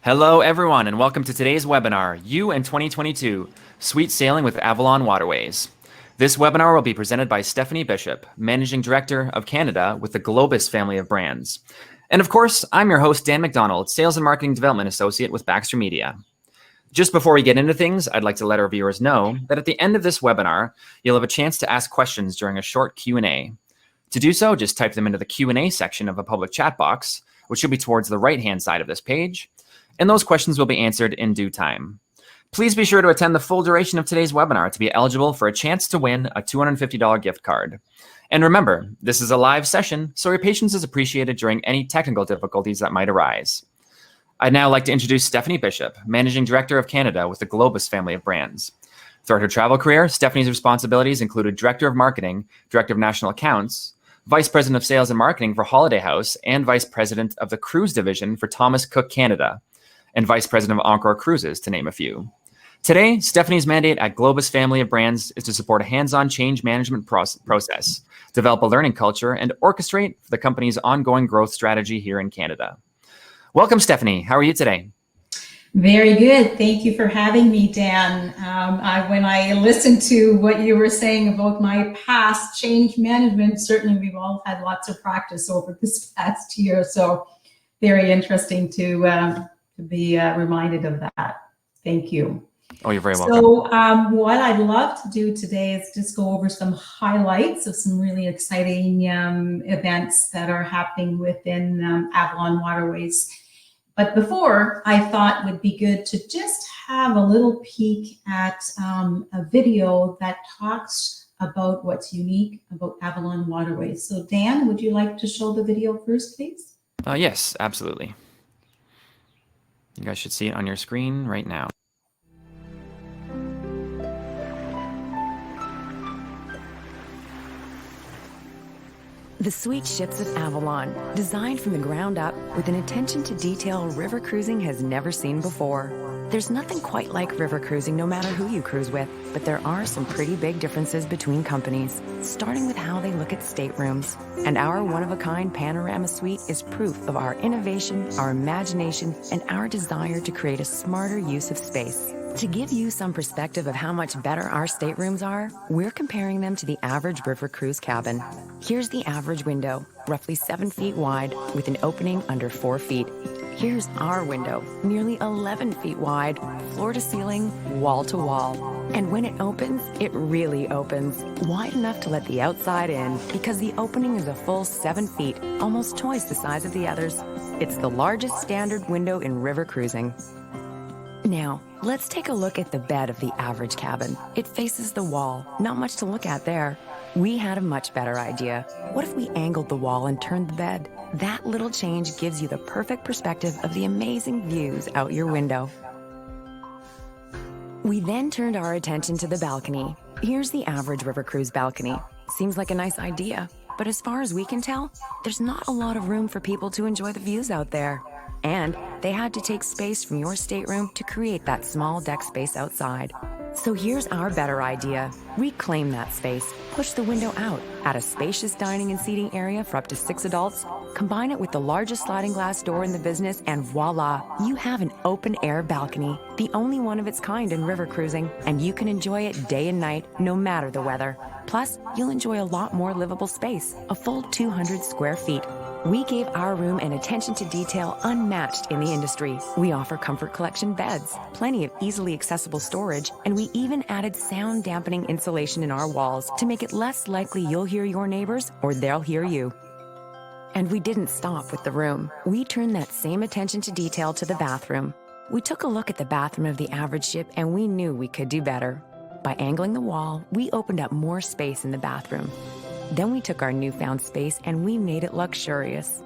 Hello, everyone, and welcome to today's webinar, You and 2022, Sweet Sailing with Avalon Waterways. This webinar will be presented by Stéphanie Bishop, Managing Director of Canada with the Globus family of brands. And of course, I'm your host, Dan McDonald, Sales and Marketing Development Associate with Baxter Media. Just before we get into things, I'd like to let our viewers know that at the end of this webinar, you'll have a chance to ask questions during a short Q&A. To do so, just type them into the Q&A section of a public chat box, which should be towards the right-hand side of this page, and those questions will be answered in due time. Please be sure to attend the full duration of today's webinar to be eligible for a chance to win a $250 gift card. And remember, this is a live session, so your patience is appreciated during any technical difficulties that might arise. I'd now like to introduce Stéphanie Bishop, Managing Director of Canada with the Globus family of brands. Throughout her travel career, Stéphanie's responsibilities included Director of Marketing, Director of National Accounts, Vice President of Sales and Marketing for Holiday House, and Vice President of the Cruise Division for Thomas Cook Canada, and Vice President of Encore Cruises, to name a few. Today, Stéphanie's mandate at Globus family of brands is to support a hands-on change management process, develop a learning culture, and orchestrate the company's ongoing growth strategy here in Canada. Welcome, Stéphanie. How are you today? Very good. Thank you for having me, Dan. When I listened to what you were saying about my past change management, certainly we've all had lots of practice over this past year. So very interesting to be reminded of that. Thank you. Oh, you're very welcome. So what I'd love to do today is just go over some highlights of some really exciting events that are happening within Avalon Waterways. But before, I thought it would be good to just have a little peek at a video that talks about what's unique about Avalon Waterways. So Dan, would you like to show the video first, please? Yes, absolutely. You guys should see it on your screen right now. The sweet ships of Avalon, designed from the ground up with an attention to detail river cruising has never seen before. There's nothing quite like river cruising no matter who you cruise with, but there are some pretty big differences between companies, starting with how they look at staterooms. And our one-of-a-kind panorama suite is proof of our innovation, our imagination, and our desire to create a smarter use of space. To give you some perspective of how much better our staterooms are, we're comparing them to the average river cruise cabin. Here's the average window, roughly 7 feet wide, with an opening under 4 feet. Here's our window, nearly 11 feet wide, floor to ceiling, wall to wall. And when it opens, it really opens, wide enough to let the outside in, because the opening is a full 7 feet, almost twice the size of the others. It's the largest standard window in river cruising. Now, let's take a look at the bed of the average cabin. It faces the wall, not much to look at there. We had a much better idea. What if we angled the wall and turned the bed? That little change gives you the perfect perspective of the amazing views out your window. We then turned our attention to the balcony. Here's the average river cruise balcony. Seems like a nice idea, but as far as we can tell, there's not a lot of room for people to enjoy the views out there. And they had to take space from your stateroom to create that small deck space outside. So here's our better idea. Reclaim that space, push the window out, add a spacious dining and seating area for up to 6 adults, combine it with the largest sliding glass door in the business, and voila, you have an open air balcony, the only one of its kind in river cruising, and you can enjoy it day and night, no matter the weather. Plus, you'll enjoy a lot more livable space, a full 200 square feet. We gave our room an attention to detail unmatched in the industry. We offer comfort collection beds, plenty of easily accessible storage, and we even added sound dampening insulation in our walls to make it less likely you'll hear your neighbors or they'll hear you. And we didn't stop with the room. We turned that same attention to detail to the bathroom. We took a look at the bathroom of the average ship and we knew we could do better. By angling the wall, we opened up more space in the bathroom. Then we took our newfound space and we made it luxurious.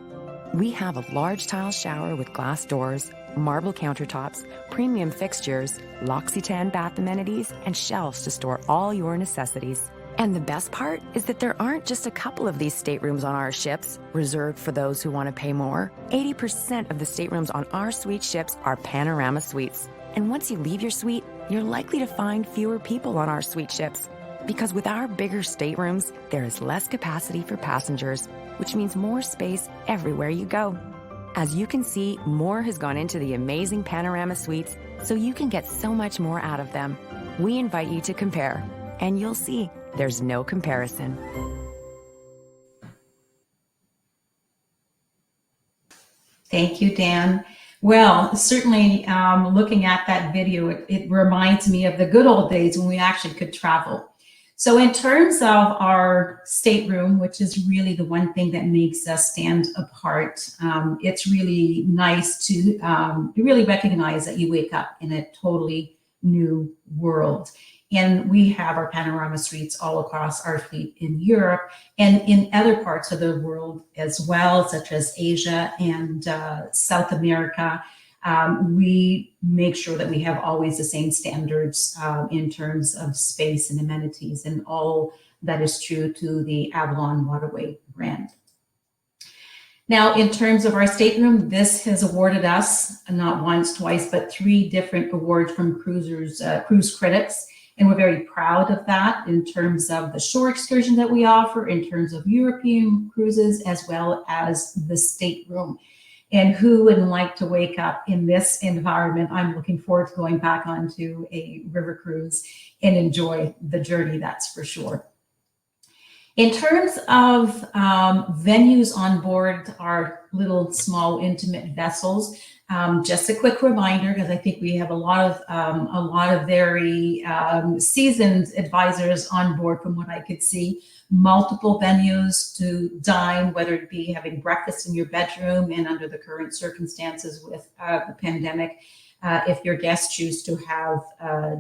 We have a large tile shower with glass doors, marble countertops, premium fixtures, L'Occitane bath amenities, and shelves to store all your necessities. And the best part is that there aren't just a couple of these staterooms on our ships, reserved for those who want to pay more. 80% of the staterooms on our suite ships are panorama suites. And once you leave your suite, you're likely to find fewer people on our suite ships. Because with our bigger staterooms, there is less capacity for passengers, which means more space everywhere you go. As you can see, more has gone into the amazing panorama suites, so you can get so much more out of them. We invite you to compare, and you'll see there's no comparison. Thank you, Dan. Well, certainly looking at that video, it reminds me of the good old days when we actually could travel. So in terms of our stateroom, which is really the one thing that makes us stand apart, it's really nice to really recognize that you wake up in a totally new world. And we have our panorama suites all across our fleet in Europe and in other parts of the world as well, such as Asia and South America. We make sure that we have always the same standards in terms of space and amenities, and all that is true to the Avalon Waterway brand. Now, in terms of our stateroom, this has awarded us not once, twice, but 3 different awards from cruise critics. And we're very proud of that in terms of the shore excursion that we offer, in terms of European cruises, as well as the stateroom. And who wouldn't like to wake up in this environment? I'm looking forward to going back onto a river cruise and enjoy the journey, that's for sure. In terms of venues on board our little small intimate vessels, just a quick reminder, because I think we have a lot of very seasoned advisors on board from what I could see. Multiple venues to dine, whether it be having breakfast in your bedroom, and under the current circumstances with the pandemic, if your guests choose to have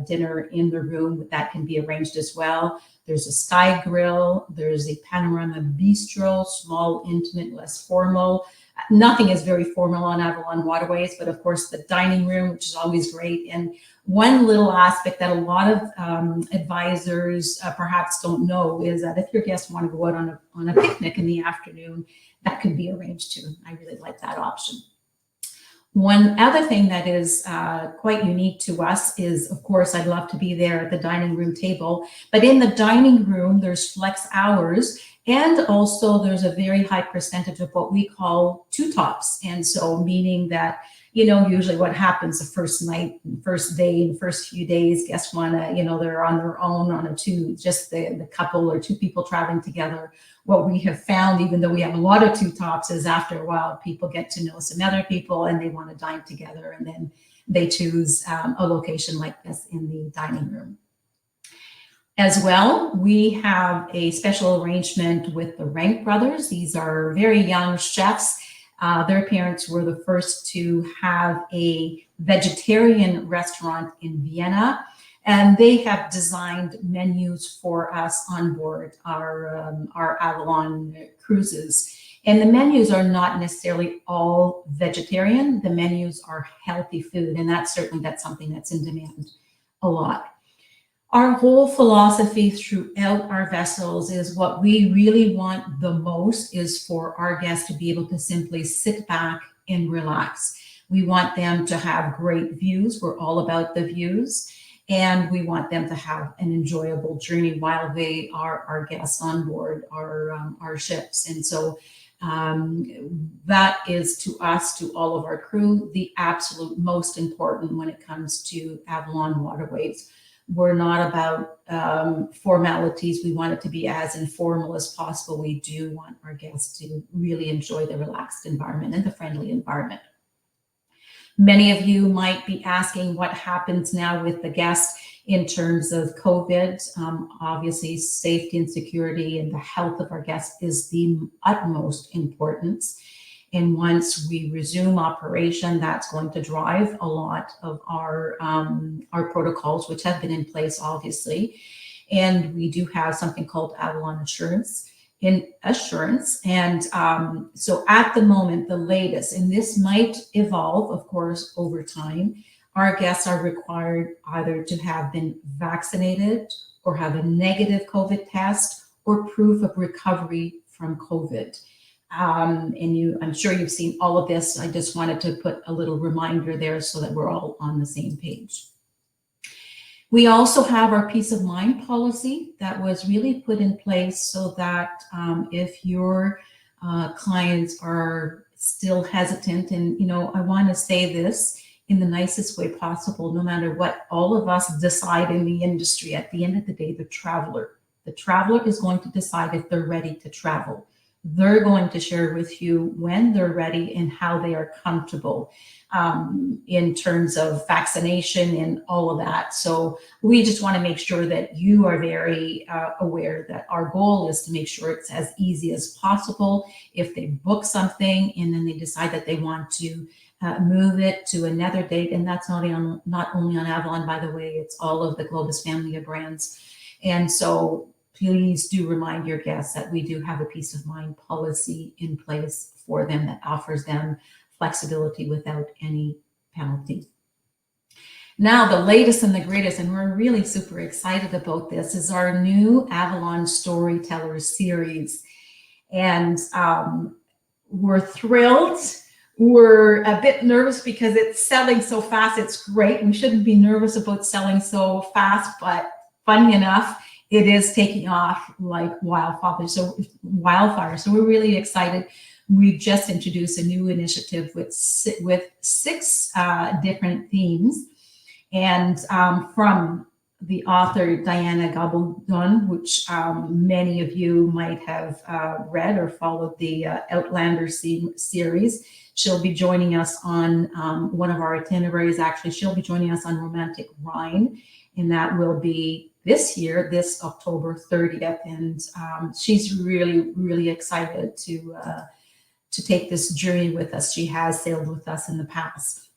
dinner in the room, that can be arranged as well. There's a sky grill, there's a panorama bistro, small, intimate, less formal. Nothing is very formal on Avalon Waterways, but of course the dining room, which is always great. And one little aspect that a lot of advisors perhaps don't know is that if your guests want to go out on a picnic in the afternoon, that could be arranged too. I really like that option. One other thing that is quite unique to us is, of course, I'd love to be there at the dining room table, but in the dining room, there's flex hours, and also there's a very high percentage of what we call two tops. And so meaning that, you know, usually what happens the first night, first day, the first few days, guests want to, you know, they're on their own on a two, just the couple or 2 people traveling together. What we have found, even though we have a lot of two tops, is after a while, people get to know some other people and they want to dine together, and then they choose a location like this in the dining room. As well, we have a special arrangement with the Rank brothers. These are very young chefs. Their parents were the first to have a vegetarian restaurant in Vienna, and they have designed menus for us on board our Avalon cruises. And the menus are not necessarily all vegetarian. The menus are healthy food, and that's something that's in demand a lot. Our whole philosophy throughout our vessels is what we really want the most is for our guests to be able to simply sit back and relax. We want them to have great views. We're all about the views. And we want them to have an enjoyable journey while they are our guests on board our ships. And so that is, to us, to all of our crew, the absolute most important when it comes to Avalon Waterways. We're not about formalities. We want it to be as informal as possible. We do want our guests to really enjoy the relaxed environment and the friendly environment. Many of you might be asking what happens now with the guests in terms of COVID. Obviously, safety and security and the health of our guests is the utmost importance. And once we resume operation, that's going to drive a lot of our protocols, which have been in place, obviously. And we do have something called Avalon Assurance. And so at the moment, the latest, and this might evolve, of course, over time, our guests are required either to have been vaccinated or have a negative COVID test or proof of recovery from COVID. I'm sure you've seen all of this. I just wanted to put a little reminder there so that we're all on the same page. We also have our peace of mind policy that was really put in place so that if your clients are still hesitant. And, I want to say this in the nicest way possible, no matter what all of us decide in the industry. At the end of the day, the traveler is going to decide if they're ready to travel. They're going to share with you when they're ready and how they are comfortable in terms of vaccination and all of that. So we just want to make sure that you are very aware that our goal is to make sure it's as easy as possible. If they book something and then they decide that they want to move it to another date, and that's not only on Avalon, by the way, it's all of the Globus family of brands. And so please do remind your guests that we do have a peace of mind policy in place for them that offers them flexibility without any penalty. Now, the latest and the greatest, and we're really super excited about this, is our new Avalon Storyteller series. And we're thrilled. We're a bit nervous because it's selling so fast. It's great. We shouldn't be nervous about selling so fast, but funny enough, it is taking off like wildfire. So we're really excited. We've just introduced a new initiative with six different themes, and from the author Diana Gabaldon, which many of you might have read or followed the Outlander series. She'll be joining us on one of our itineraries. Actually, she'll be joining us on Romantic Rhine, and that will be this year, this October 30th. And she's really, really excited to take this journey with us. She has sailed with us in the past.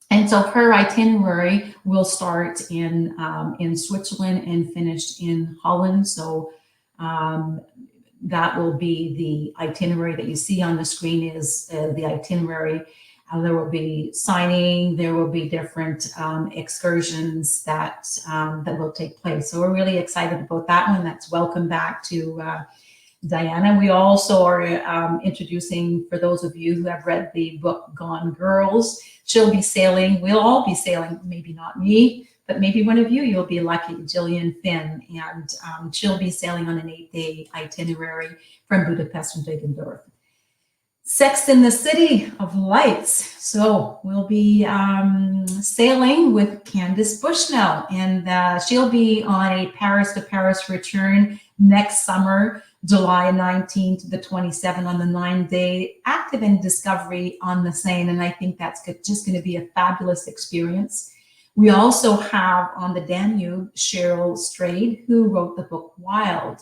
And so her itinerary will start in Switzerland and finish in Holland. So that will be the itinerary that you see on the screen is the itinerary. There will be signing, there will be different excursions that will take place. So we're really excited about that one. That's welcome back to Diana. We also are introducing, for those of you who have read the book Gone Girls, she'll be sailing, we'll all be sailing, maybe not me, but maybe one of you, you'll be lucky, Gillian Finn, and she'll be sailing on an 8-day itinerary from Budapest to Deggendorf. Sex in the City of Lights. So we'll be sailing with Candace Bushnell, and she'll be on a Paris to Paris return next summer, July 19 to the 27 on the 9-day active in discovery on the Seine. And I think that's just going to be a fabulous experience. We also have on the Danube, Cheryl Strayed, who wrote the book Wild.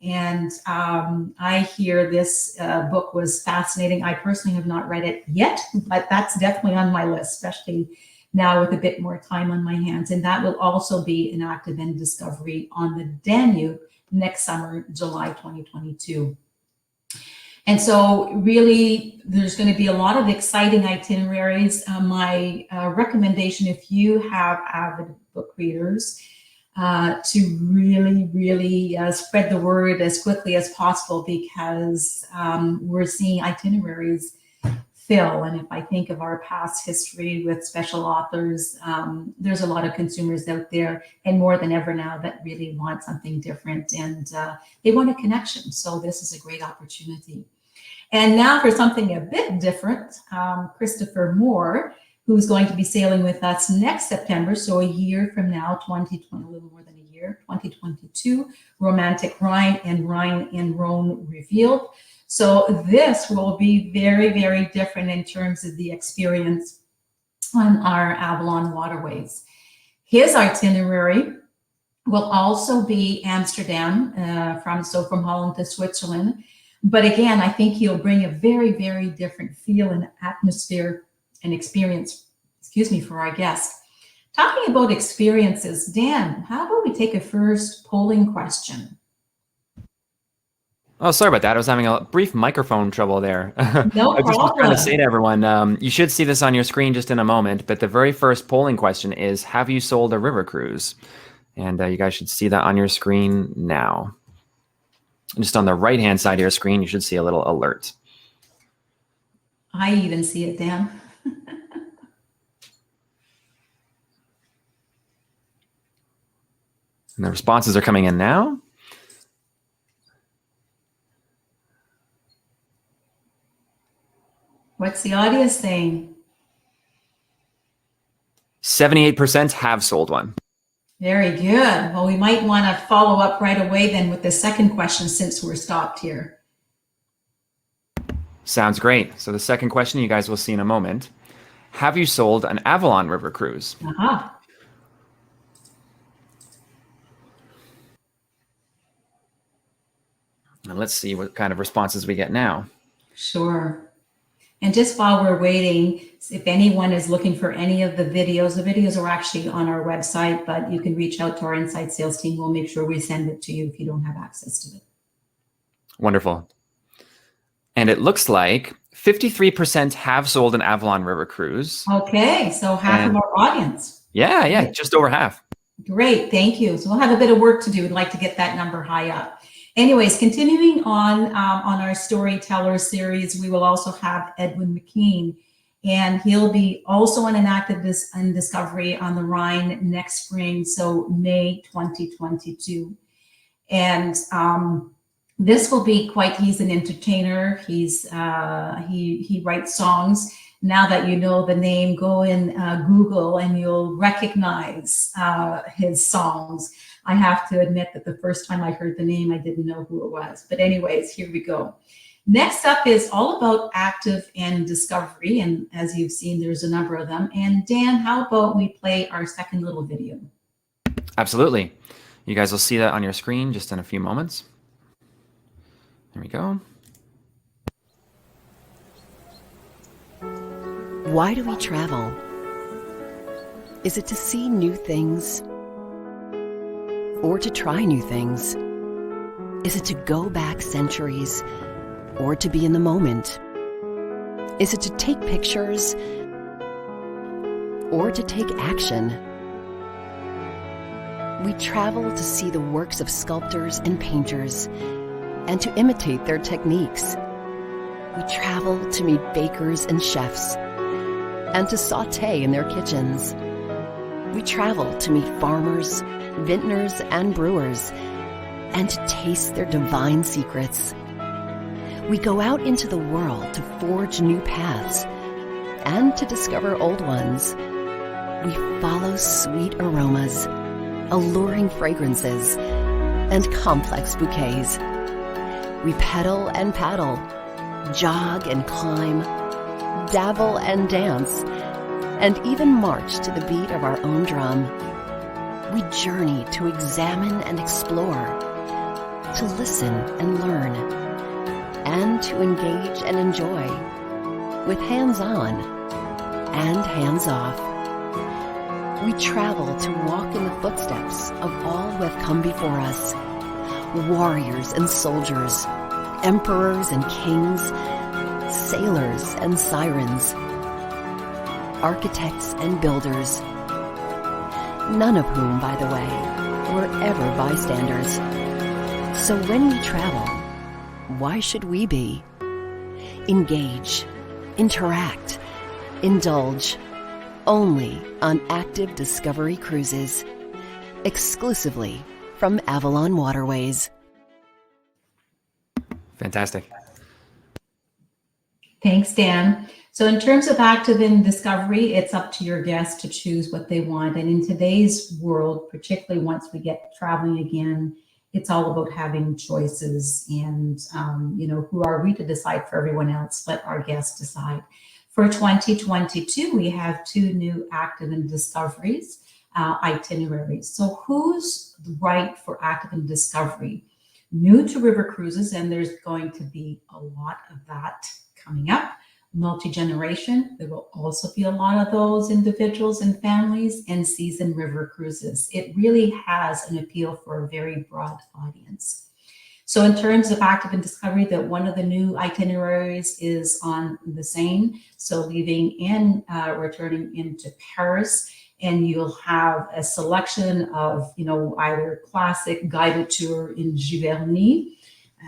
And I hear this book was fascinating. I personally have not read it yet, but that's definitely on my list, especially now with a bit more time on my hands. And that will also be an active in discovery on the Danube next summer, July 2022. And so really, there's going to be a lot of exciting itineraries. My recommendation, if you have avid book readers, to really, really spread the word as quickly as possible, because we're seeing itineraries fill. And if I think of our past history with special authors, there's a lot of consumers out there, and more than ever now, that really want something different, and they want a connection. So this is a great opportunity. And now for something a bit different, Christopher Moore, who's going to be sailing with us next September, so a year from now, 2020, a little more than a year, 2022, Romantic Rhine and Rhine and Rhone Revealed. So this will be very, very different in terms of the experience on our Avalon Waterways. His itinerary will also be Amsterdam, from Holland to Switzerland. But again, I think he'll bring a very, very different feel and atmosphere and experience, for our guests. Talking about experiences, Dan, how about we take a first polling question? Oh, sorry about that. I was having a brief microphone trouble there. No I just was trying problem. to say to everyone, you should see this on your screen just in a moment, but the very first polling question is, have you sold a river cruise? And you guys should see that on your screen now. Just on the right-hand side of your screen, you should see a little alert. I even see it, Dan. And the responses are coming in now. What's the audience saying? 78% have sold one. Very good. Well, we might want to follow up right away then with the second question since we're stopped here. Sounds great. So the second question you guys will see in a moment. Have you sold an Avalon River cruise? Uh-huh. And let's see what kind of responses we get now. Sure. And just while we're waiting, if anyone is looking for any of the videos are actually on our website, but you can reach out to our inside sales team. We'll make sure we send it to you if you don't have access to it. Wonderful. And it looks like 53% have sold an Avalon River cruise. Okay, so half of our audience. Yeah, just over half. Great, thank you. So we'll have a bit of work to do. We'd like to get that number high up. Anyways, continuing on our storyteller series, we will also have Edwin McKean, and he'll be also on an active discovery on the Rhine next spring, so May 2022. And this will be he's an entertainer. He writes songs. Now that you know the name, go in Google and you'll recognize his songs. I have to admit that the first time I heard the name, I didn't know who it was. But anyways, here we go. Next up is all about active and discovery. And as you've seen, there's a number of them. And Dan, how about we play our second little video? Absolutely. You guys will see that on your screen just in a few moments. Here we go. Why do we travel? Is it to see new things? Or to try new things? Is it to go back centuries? Or to be in the moment? Is it to take pictures? Or to take action? We travel to see the works of sculptors and painters and to imitate their techniques. We travel to meet bakers and chefs and to saute in their kitchens. We travel to meet farmers, vintners, and brewers, and to taste their divine secrets. We go out into the world to forge new paths and to discover old ones. We follow sweet aromas, alluring fragrances, and complex bouquets. We pedal and paddle, jog and climb, dabble and dance, and even march to the beat of our own drum. We journey to examine and explore, to listen and learn, and to engage and enjoy, with hands-on and hands-off. We travel to walk in the footsteps of all who have come before us, warriors and soldiers, emperors and kings, sailors and sirens, architects and builders, none of whom, by the way, were ever bystanders. So when we travel, why should we be? Engage, interact, indulge, only on Active Discovery Cruises, exclusively from Avalon Waterways. Fantastic. Thanks, Dan. So in terms of active and discovery, it's up to your guests to choose what they want. And in today's world, particularly once we get traveling again, it's all about having choices. And, who are we to decide for everyone else? Let our guests decide. For 2022, we have 2 new active and discoveries itineraries. So who's right for active and discovery? New to river cruises, and there's going to be a lot of that coming up. Multi-generation, there will also be a lot of those individuals and families, and seasoned river cruises. It really has an appeal for a very broad audience. So in terms of active and discovery, that one of the new itineraries is on the Seine, so leaving and returning into Paris, and you'll have a selection of, either classic guided tour in Giverny,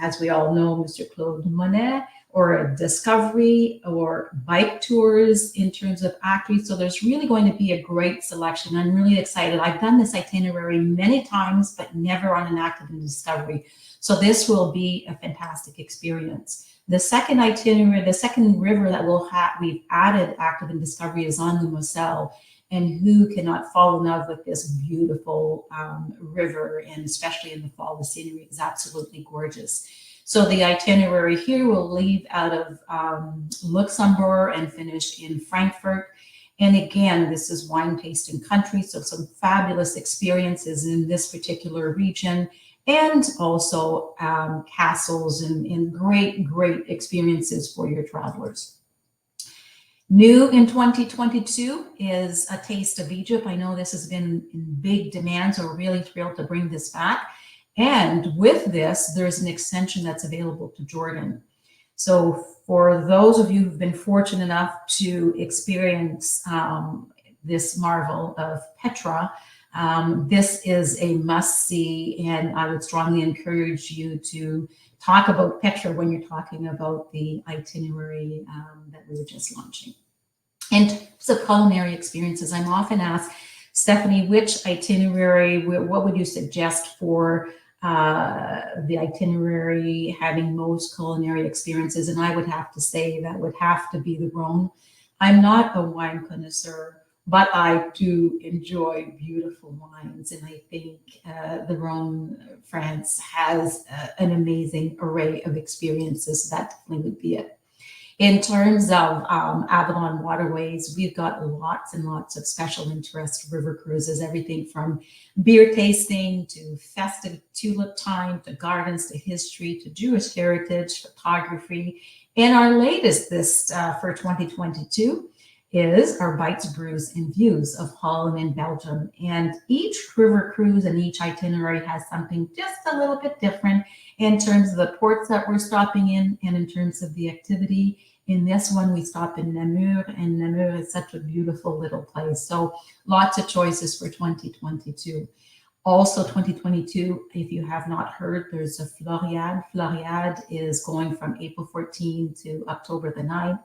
as we all know, Mr. Claude Monet, or a discovery or bike tours in terms of activities. So there's really going to be a great selection. I'm really excited. I've done this itinerary many times, but never on an active and discovery. So this will be a fantastic experience. The second itinerary, the second river that we've added active in discovery is on the Moselle. And who cannot fall in love with this beautiful river? And especially in the fall, the scenery is absolutely gorgeous. So the itinerary here will leave out of Luxembourg and finish in Frankfurt. And again, this is wine tasting country, so some fabulous experiences in this particular region, and also castles and great, great experiences for your travelers. New in 2022 is a taste of Egypt. I know this has been in big demand, so we're really thrilled to bring this back. And with this, there's an extension that's available to Jordan. So for those of you who've been fortunate enough to experience this marvel of Petra, this is a must-see, and I would strongly encourage you to talk about Petra when you're talking about the itinerary that we were just launching. In terms of culinary experiences, I'm often asked, Stephanie, which itinerary, what would you suggest for the itinerary having most culinary experiences? And I would have to say that would have to be the Rhone. I'm not a wine connoisseur, but I do enjoy beautiful wines. And I think the Rhone, France has an amazing array of experiences. That definitely would be it. In terms of Avalon Waterways, we've got lots and lots of special interest river cruises, everything from beer tasting to festive tulip time, to gardens, to history, to Jewish heritage, photography. And our latest for 2022 is our Bites, Brews, and Views of Holland and Belgium. And each river cruise and each itinerary has something just a little bit different in terms of the ports that we're stopping in and in terms of the activity. In this one, we stop in Namur, and Namur is such a beautiful little place. So lots of choices for 2022. Also 2022, if you have not heard, there's a Floriade. Floriade is going from April 14 to October the 9th.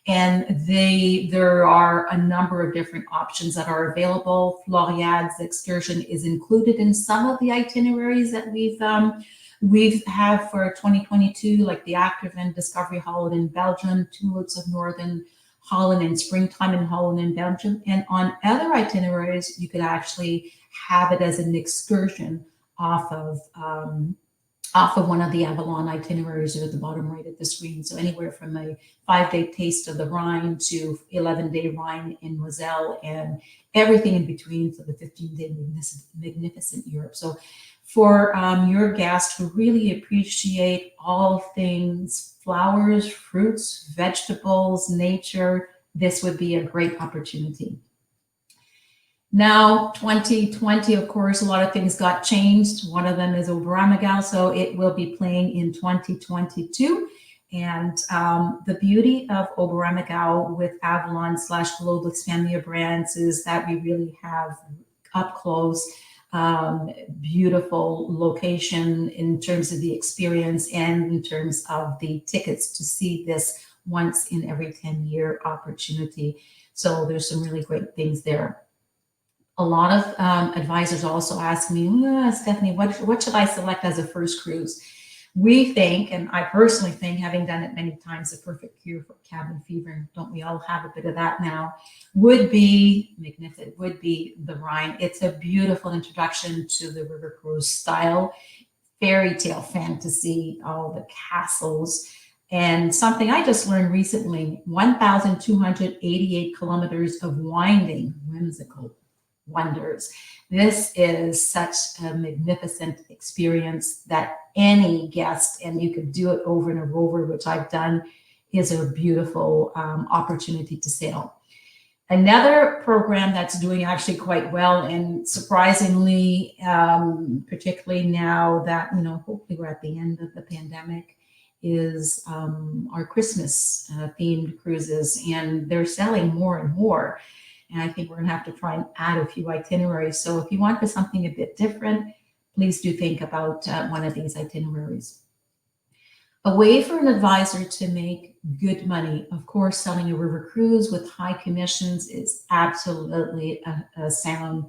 And there are a number of different options that are available. Floriade's excursion is included in some of the itineraries that we've had for 2022, like the Active and Discovery Holland in Belgium, Tulips of Northern Holland, and Springtime in Holland and Belgium. And on other itineraries, you could actually have it as an excursion off of one of the Avalon itineraries at the bottom right of the screen. So anywhere from a 5-day taste of the Rhine to 11-day Rhine in Moselle and everything in between for the 15-day magnificent Europe. So for your guests who really appreciate all things flowers, fruits, vegetables, nature, this would be a great opportunity. Now, 2020, of course, a lot of things got changed. One of them is Oberammergau, so it will be playing in 2022. And the beauty of Oberammergau with Avalon/Globus family of brands is that we really have up close, beautiful location in terms of the experience and in terms of the tickets to see this once in every 10-year opportunity. So there's some really great things there. A lot of advisors also ask me, Stephanie, what should I select as a first cruise? We think, and I personally think, having done it many times, the perfect cure for cabin fever, and don't we all have a bit of that now, would be magnificent, would be the Rhine. It's a beautiful introduction to the river cruise style, fairy tale fantasy, all the castles. And something I just learned recently, 1,288 kilometers of winding, whimsical wonders. This is such a magnificent experience that any guest, and you could do it over and over, which I've done, is a beautiful opportunity to sail. Another program that's doing actually quite well, and surprisingly, particularly now that, hopefully we're at the end of the pandemic, is our Christmas themed cruises, and they're selling more and more. And I think we're going to have to try and add a few itineraries. So if you want something a bit different, please do think about one of these itineraries. A way for an advisor to make good money, of course, selling a river cruise with high commissions is absolutely a sound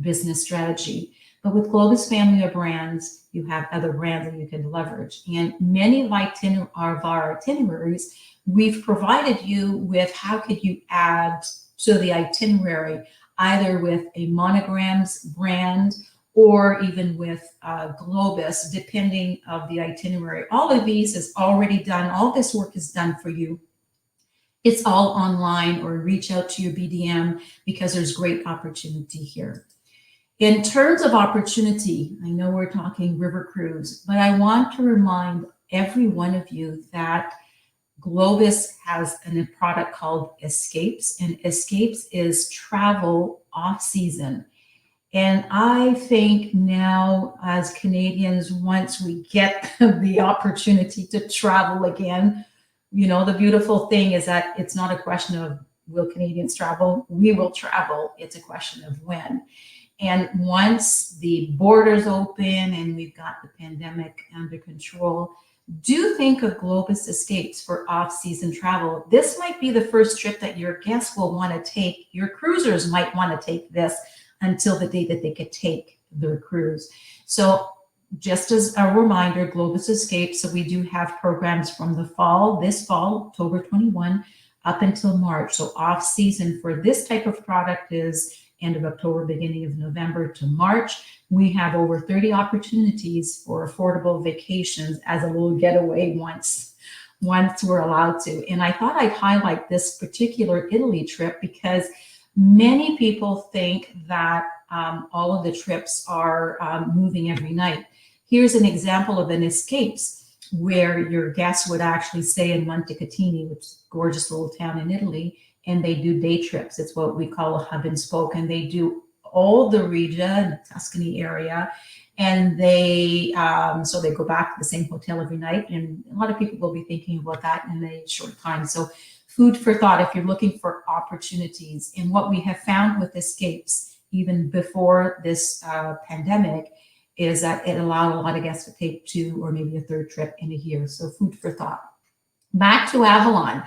business strategy. But with Globus family of brands, you have other brands that you can leverage. And many of our itineraries, we've provided you with how could you add to the itinerary, either with a monograms brand or even with Globus, depending of the itinerary. All of these is already done. All this work is done for you. It's all online, or reach out to your BDM because there's great opportunity here. In terms of opportunity, I know we're talking river cruise, but I want to remind every one of you that Globus has a product called Escapes, and Escapes is travel off season. And I think now, as Canadians, once we get the opportunity to travel again, you know, the beautiful thing is that it's not a question of will Canadians travel? We will travel. It's a question of when. And once the borders open and we've got the pandemic under control, do think of Globus Escapes for off-season travel. This might be the first trip that your guests will want to take. Your cruisers might want to take this until the day that they could take their cruise. So just as a reminder, Globus Escapes, so we do have programs from the fall, this fall, October 21, up until March. So off-season for this type of product is end of October, beginning of November to March. We have over 30 opportunities for affordable vacations as a little getaway once we're allowed to. And I thought I'd highlight this particular Italy trip because many people think that all of the trips are moving every night. Here's an example of an Escapes where your guests would actually stay in Montecatini, which is a gorgeous little town in Italy, and they do day trips. It's what we call a hub and spoke, and they do all the region, Tuscany area, and they so they go back to the same hotel every night. And a lot of people will be thinking about that in a short time. So food for thought if you're looking for opportunities. And what we have found with Escapes, even before this pandemic, is that it allowed a lot of guests to take 2 or maybe a third trip in a year. So food for thought. Back to Avalon.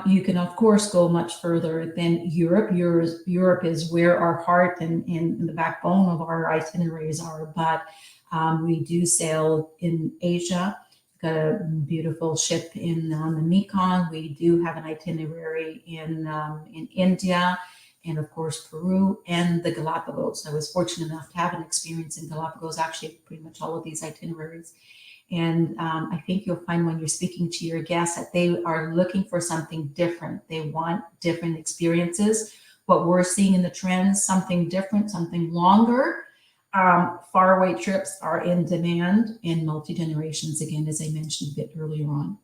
You can, of course, go much further than Europe. Europe is where our heart and the backbone of our itineraries are, but we do sail in Asia. We've got a beautiful ship on the Mekong. We do have an itinerary in India, and of course, Peru and the Galapagos. I was fortunate enough to have an experience in Galapagos, actually pretty much all of these itineraries. And I think you'll find when you're speaking to your guests that they are looking for something different. They want different experiences. What we're seeing in the trends, something different, something longer. Faraway trips are in demand in multi-generations, again, as I mentioned a bit earlier on.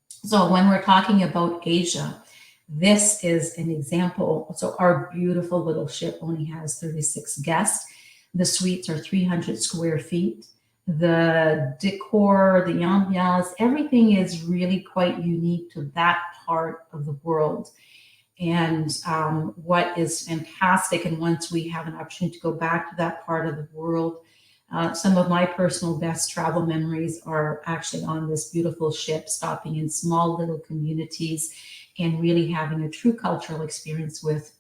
So when we're talking about Asia, this is an example. So our beautiful little ship only has 36 guests. The suites are 300 square feet. The decor, the ambiance, everything is really quite unique to that part of the world. And what is fantastic, and once we have an opportunity to go back to that part of the world, some of my personal best travel memories are actually on this beautiful ship, stopping in small little communities and really having a true cultural experience with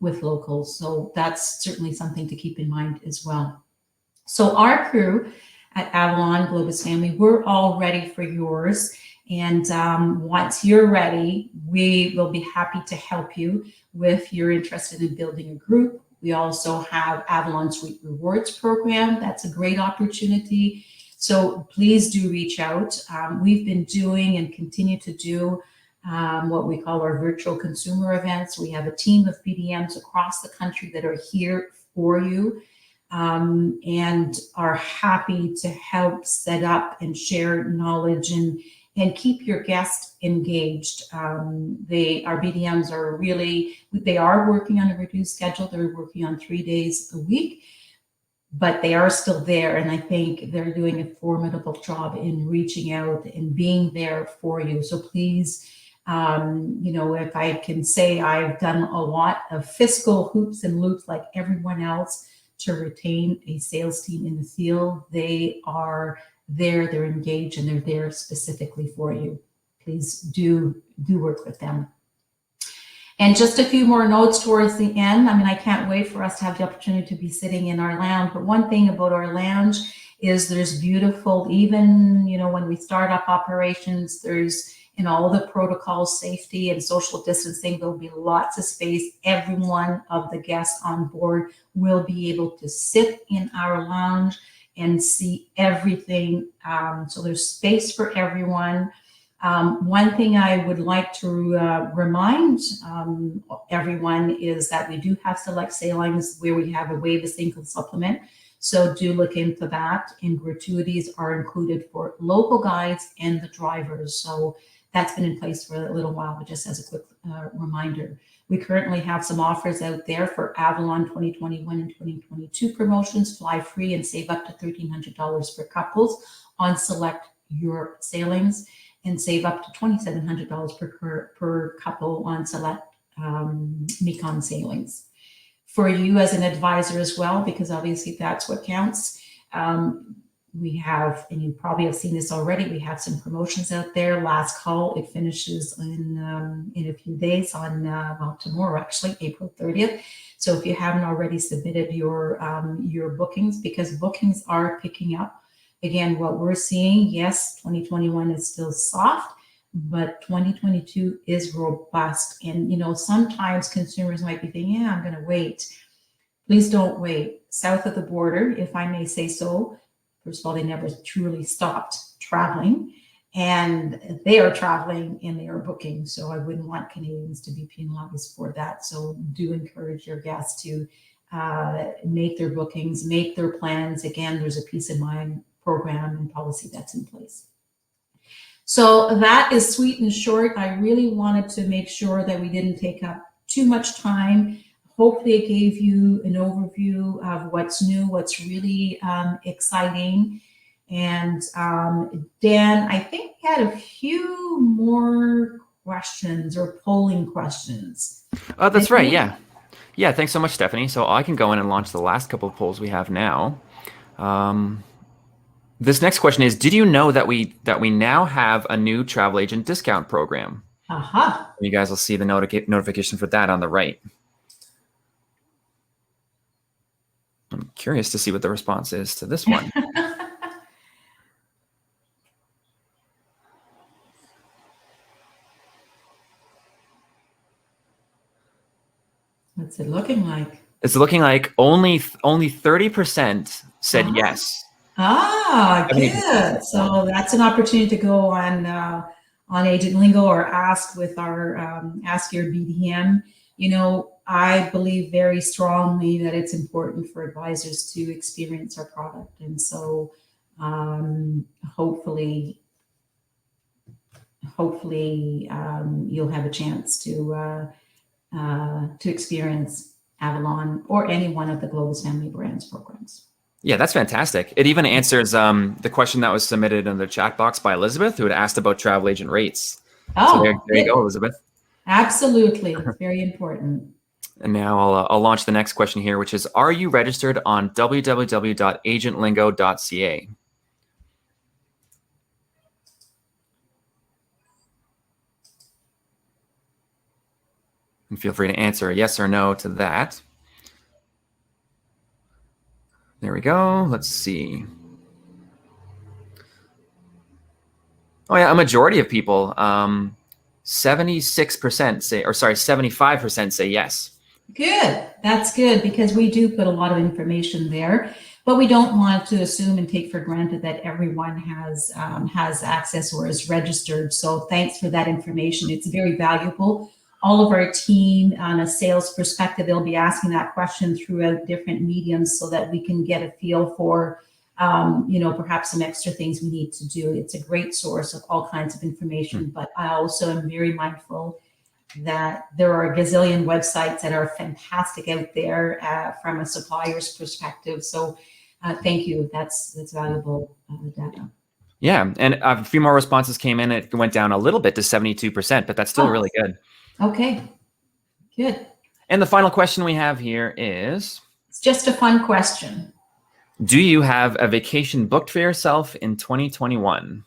locals. So that's certainly something to keep in mind as well. So our crew at Avalon Globus family, we're all ready for yours. And once you're ready, we will be happy to help you if you're interested in building a group. We also have Avalon Suite Rewards program. That's a great opportunity. So please do reach out. We've been doing and continue to do what we call our virtual consumer events. We have a team of BDMs across the country that are here for you. And are happy to help set up and share knowledge and keep your guests engaged. Our BDMs are they are working on a reduced schedule. They're working on 3 days a week, but they are still there. And I think they're doing a formidable job in reaching out and being there for you. So please, if I can say I've done a lot of fiscal hoops and loops like everyone else to retain a sales team in the field. They are there, they're engaged, and they're there specifically for you. Please do work with them. And just a few more notes towards the end. I mean, I can't wait for us to have the opportunity to be sitting in our lounge. But one thing about our lounge is there's beautiful, even, when we start up operations, there's, all the protocols, safety and social distancing, there'll be lots of space. Every one of the guests on board will be able to sit in our lounge and see everything. So there's space for everyone. One thing I would like to remind everyone is that we do have select sailings where we have a waive a single supplement. So do look into that, and gratuities are included for local guides and the drivers. So that's been in place for a little while, but just as a quick reminder. We currently have some offers out there for Avalon 2021 and 2022 promotions, fly free and save up to $1,300 for couples on select Europe sailings, and save up to $2,700 per couple on select Mekong sailings. For you as an advisor as well, because obviously that's what counts. We have, and you probably have seen this already, we have some promotions out there. Last call, it finishes in a few days on, tomorrow actually, April 30th. So if you haven't already submitted your bookings, because bookings are picking up. Again, what we're seeing, yes, 2021 is still soft, but 2022 is robust. And, sometimes consumers might be thinking, yeah, I'm going to wait. Please don't wait. South of the border, if I may say so, first of all, they never truly stopped traveling, and they are traveling and they are booking. So I wouldn't want Canadians to be penalized for that. So do encourage your guests to make their bookings, make their plans. Again, there's a peace of mind program and policy that's in place. So that is sweet and short. I really wanted to make sure that we didn't take up too much time. Hopefully it gave you an overview of what's new, what's really exciting. And Dan, I think we had a few more questions or polling questions. Oh, that's right. Yeah. Yeah. Thanks so much, Stephanie. So I can go in and launch the last couple of polls we have now. This next question is, did you know that we now have a new travel agent discount program? Aha. You guys will see the notification for that on the right. I'm curious to see what the response is to this one. What's it looking like? It's looking like only 30% said yes. Ah, good. So that's an opportunity to go on Agent Lingo or ask with our Ask Your BDM. I believe very strongly that it's important for advisors to experience our product, and so hopefully you'll have a chance to experience Avalon or any one of the Globus family brands programs. Yeah, that's fantastic. It even answers the question that was submitted in the chat box by Elizabeth, who had asked about travel agent rates. Oh, so there you go, Elizabeth. Absolutely, very important. And now I'll launch the next question here, which is, are you registered on www.agentlingo.ca? And feel free to answer a yes or no to that. There we go. Let's see. Oh yeah, a majority of people, 75% say yes. Good. That's good, because we do put a lot of information there, but we don't want to assume and take for granted that everyone has access or is registered. So thanks for that information. It's very valuable. All of our team on a sales perspective, they'll be asking that question throughout different mediums so that we can get a feel for, perhaps some extra things we need to do. It's a great source of all kinds of information, but I also am very mindful that there are a gazillion websites that are fantastic out there from a supplier's perspective. So thank you. That's valuable data. Yeah, and a few more responses came in. It went down a little bit to 72%, but that's still really good. Okay, good. And the final question we have here is, it's just a fun question. Do you have a vacation booked for yourself in 2021?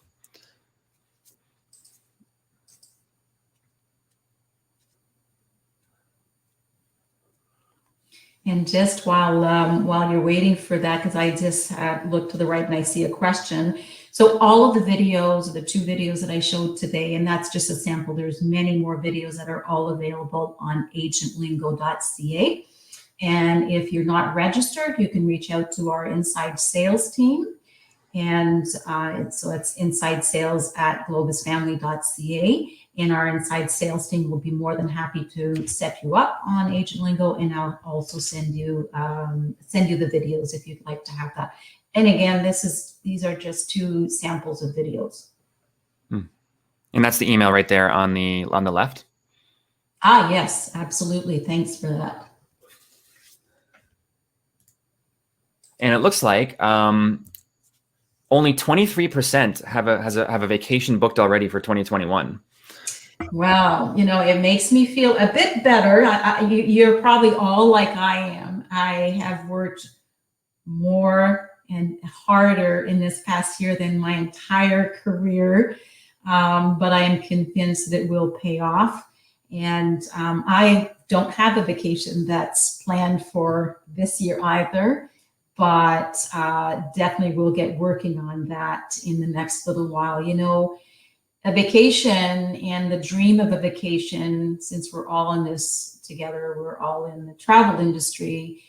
And just while you're waiting for that, because I just looked to the right and I see a question. So all of the videos, the 2 videos that I showed today, and that's just a sample, there's many more videos that are all available on agentlingo.ca. And if you're not registered, you can reach out to our inside sales team. And so it's inside sales at globusfamily.ca. And our inside sales team will be more than happy to set you up on Agent Lingo, and I'll also send you the videos if you'd like to have that. And again, these are just 2 samples of videos. And that's the email right there on the left. Ah, yes, absolutely. Thanks for that. And it looks like only 23% have a vacation booked already for 2021. Wow, it makes me feel a bit better. You're probably all like I am. I have worked more and harder in this past year than my entire career, but I am convinced that it will pay off. And I don't have a vacation that's planned for this year either, but definitely we'll get working on that in the next little while. A vacation and the dream of a vacation, since we're all in this together, we're all in the travel industry.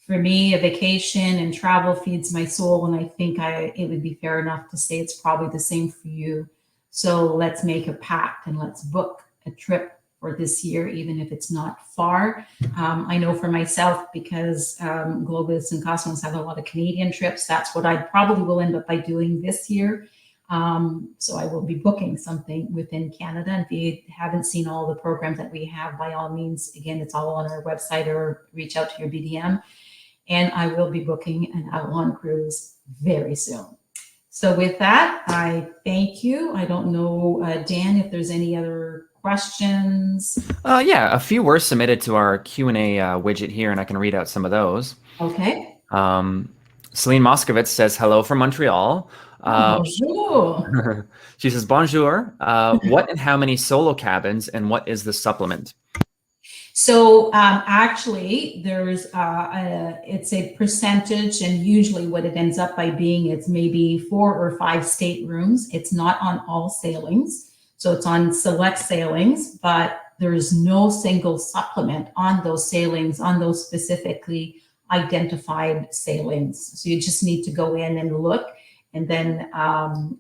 For me, a vacation and travel feeds my soul, and I think it would be fair enough to say it's probably the same for you. So let's make a pact and let's book a trip for this year, even if it's not far. I know for myself, because Globus and Cosmos have a lot of Canadian trips, that's what I probably will end up by doing this year. So I will be booking something within Canada. And if you haven't seen all the programs that we have, by all means, again, it's all on our website, or reach out to your BDM. And I will be booking an Avalon cruise very soon. So with that, I thank you. I don't know, Dan, if there's any other questions. Yeah, a few were submitted to our Q&A widget here, and I can read out some of those. Okay. Celine Moskovitz says, hello from Montreal. Bonjour. She says, bonjour. What and how many solo cabins, and what is the supplement? So actually, there's it's a percentage, and usually what it ends up by being, it's maybe 4 or 5 staterooms. It's not on all sailings, so it's on select sailings, but there's no single supplement on those sailings, on those specifically identified sailings. So you just need to go in and look, and then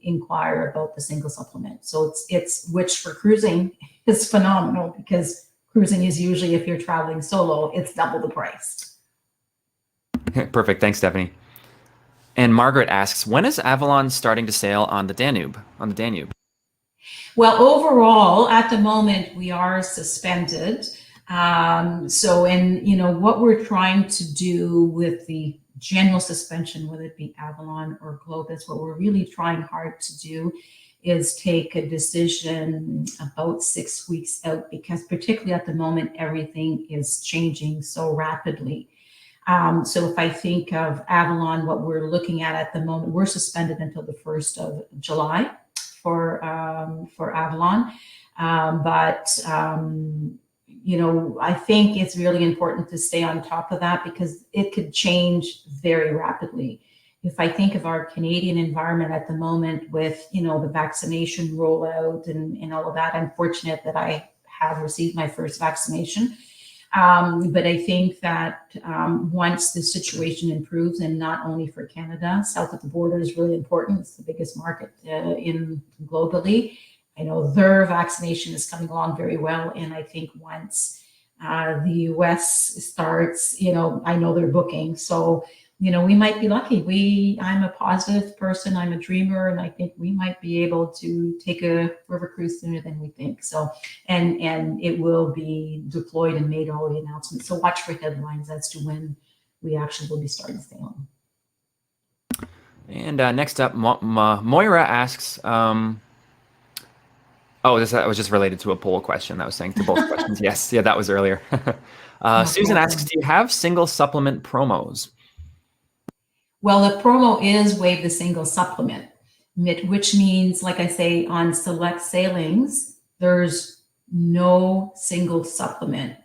inquire about the single supplement. So it's which for cruising is phenomenal, because cruising is usually, if you're traveling solo, it's double the price. Perfect. Thanks, Stephanie. And Margaret asks, when is Avalon starting to sail on the Danube? Well, overall, at the moment, we are suspended. What we're trying to do with the general suspension, whether it be Avalon or Globus, what we're really trying hard to do is take a decision about 6 weeks out, because particularly at the moment, everything is changing so rapidly. So if I think of Avalon, what we're looking at the moment, we're suspended until the 1st of July for Avalon. I think it's really important to stay on top of that, because it could change very rapidly. If I think of our Canadian environment at the moment with, the vaccination rollout and all of that, I'm fortunate that I have received my first vaccination. But I think that once the situation improves, and not only for Canada, south of the border is really important. It's the biggest market globally. I know their vaccination is coming along very well. And I think once the US starts, I know they're booking. So, we might be lucky. I'm a positive person. I'm a dreamer. And I think we might be able to take a river cruise sooner than we think. So, and it will be deployed and made all the announcements. So watch for headlines as to when we actually will be starting sailing. And next up, Moira asks, that was just related to a poll question. That was saying to both questions. Yes. Yeah, that was earlier. Susan asks, do you have single supplement promos? Well, the promo is waive the single supplement, which means, like I say, on select sailings, there's no single supplement.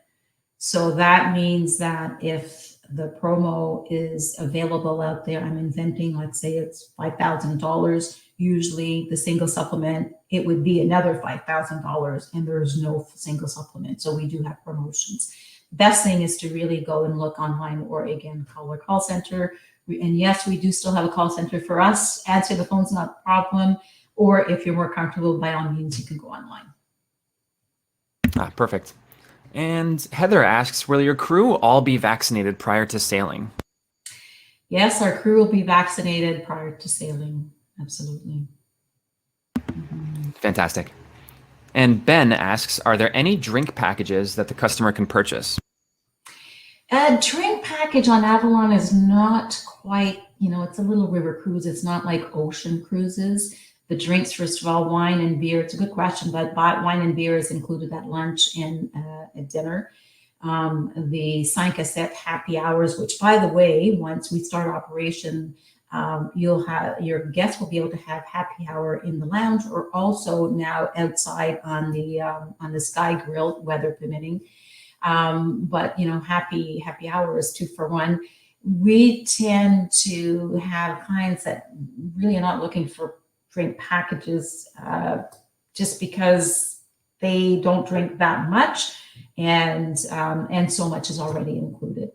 So that means that if the promo is available out there, I'm inventing, let's say it's $5,000. Usually the single supplement, it would be another $5,000, and there's no single supplement. So we do have promotions. Best thing is to really go and look online, or again, call our call center. And yes, we do still have a call center for us. Answer the phone's not a problem. Or if you're more comfortable, by all means, you can go online. Perfect. And Heather asks, will your crew all be vaccinated prior to sailing? Yes, our crew will be vaccinated prior to sailing. Absolutely. Fantastic. And Ben asks, are there any drink packages that the customer can purchase? A drink package on Avalon is not quite, it's a little river cruise. It's not like ocean cruises. The drinks, first of all, wine and beer. It's a good question, but wine and beer is included at lunch and at dinner. The 5 à 7 happy hours, which, by the way, once we start operation, your guests will be able to have happy hour in the lounge, or also now outside on the Sky Grill, weather permitting. But happy hour is 2 for 1. We tend to have clients that really are not looking for drink packages, just because they don't drink that much, and so much is already included.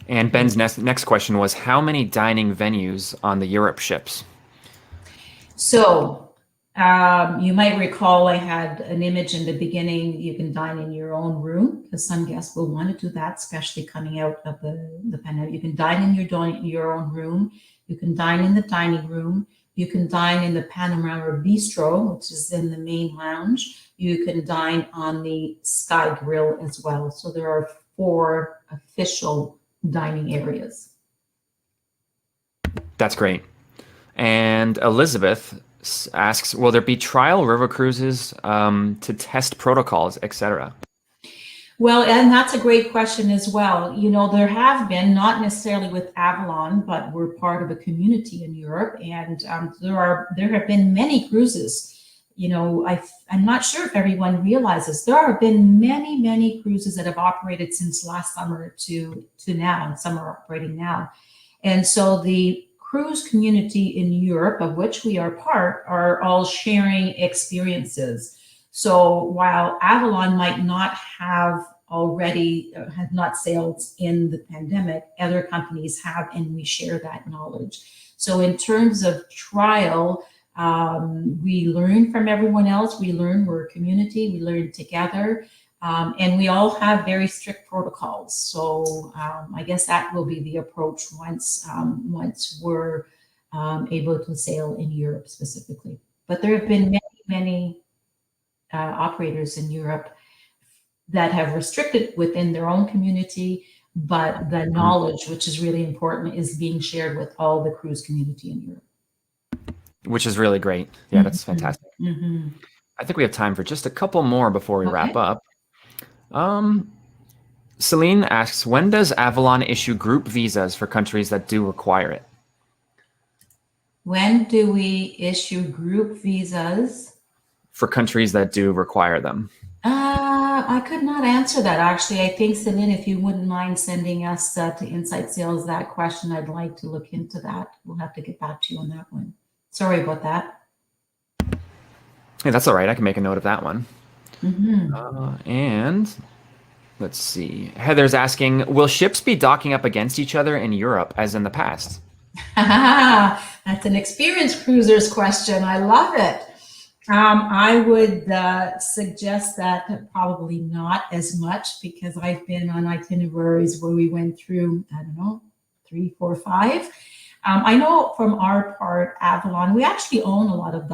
And Ben's next question was, how many dining venues on the Europe ships? So you might recall I had an image in the beginning. You can dine in your own room, because some guests will want to do that, especially coming out of the pandemic. You can dine in your own room. You can dine in the dining room. You can dine in the Panorama Bistro, which is in the main lounge. You can dine on the Sky Grill as well. So there are 4 official dining areas. That's great. And Elizabeth asks, will there be trial river cruises to test protocols, etc.? Well, and that's a great question as well. There have been, not necessarily with Avalon, but we're part of a community in Europe, and there have been many cruises. I'm not sure if everyone realizes there have been many cruises that have operated since last summer to now, and some are operating now. And so the cruise community in Europe, of which we are part, are all sharing experiences. So while Avalon might not have not sailed in the pandemic, other companies have, and we share that knowledge. So in terms of trial, we learn from everyone else. We're a community. We learn together, and we all have very strict protocols. So I guess that will be the approach once we're able to sail in Europe specifically. But there have been many operators in Europe that have restricted within their own community, but the knowledge, which is really important, is being shared with all the cruise community in Europe. Which is really great. Yeah, that's fantastic. Mm-hmm. I think we have time for just a couple more before we wrap up. Celine asks, when does Avalon issue group visas for countries that do require it? When do we issue group visas? For countries that do require them. I could not answer that, actually. I think, Celine, if you wouldn't mind sending us to Insight Sales that question, I'd like to look into that. We'll have to get back to you on that one. Sorry about that. Hey, that's all right. I can make a note of that one. Mm-hmm. And let's see. Heather's asking, will ships be docking up against each other in Europe as in the past? That's an experienced cruiser's question. I love it. I would suggest that probably not as much, because I've been on itineraries where we went through, 3, 4, 5. I know from our part, Avalon, we actually own a lot of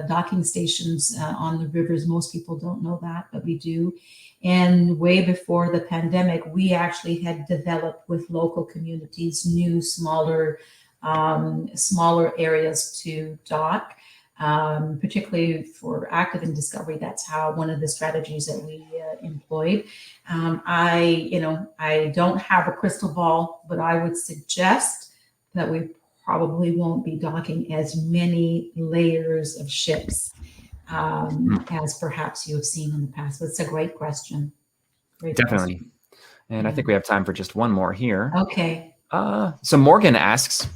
docking stations on the rivers. Most people don't know that, but we do. And way before the pandemic, we actually had developed with local communities new, smaller areas to dock. Particularly for active and discovery, that's how one of the strategies that we employed. I don't have a crystal ball, but I would suggest that we probably won't be docking as many layers of ships as perhaps you have seen in the past. But it's a great question. Definitely. And I think we have time for just one more here. Okay. So Morgan asks,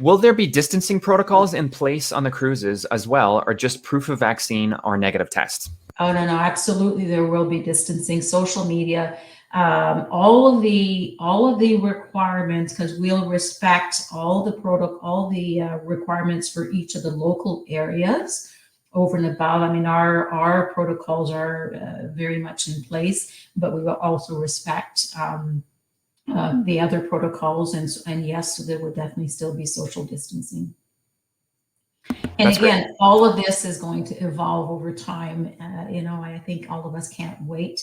will there be distancing protocols in place on the cruises as well, or just proof of vaccine or negative test? Oh, no, absolutely. There will be distancing, social media, all of the requirements, because we'll respect all the requirements for each of the local areas over and above. I mean, our protocols are very much in place, but we will also respect the other protocols. And yes, so there will definitely still be social distancing. And That's again, great. all of this is going to evolve over time. I think all of us can't wait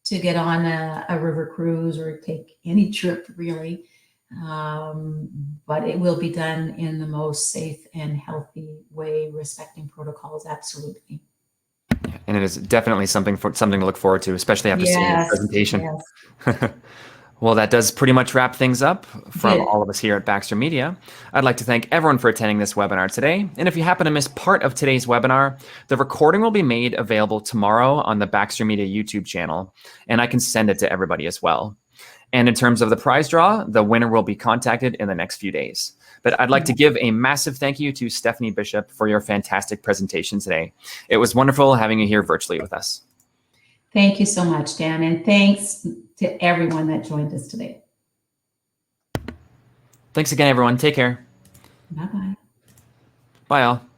to get on a river cruise or take any trip really. But it will be done in the most safe and healthy way, respecting protocols. Absolutely. And it is definitely something to look forward to, especially after seeing your presentation. Yes. Well, that does pretty much wrap things up from Good. all of us here at Baxter Media. I'd like to thank everyone for attending this webinar today. And if you happen to miss part of today's webinar, the recording will be made available tomorrow on the Baxter Media YouTube channel, and I can send it to everybody as well. And in terms of the prize draw, the winner will be contacted in the next few days. But I'd like to give a massive thank you to Stéphanie Bishop for your fantastic presentation today. It was wonderful having you here virtually with us. Thank you so much, Dan. And thanks to everyone that joined us today. Thanks again, everyone. Take care. Bye-bye. Bye, all.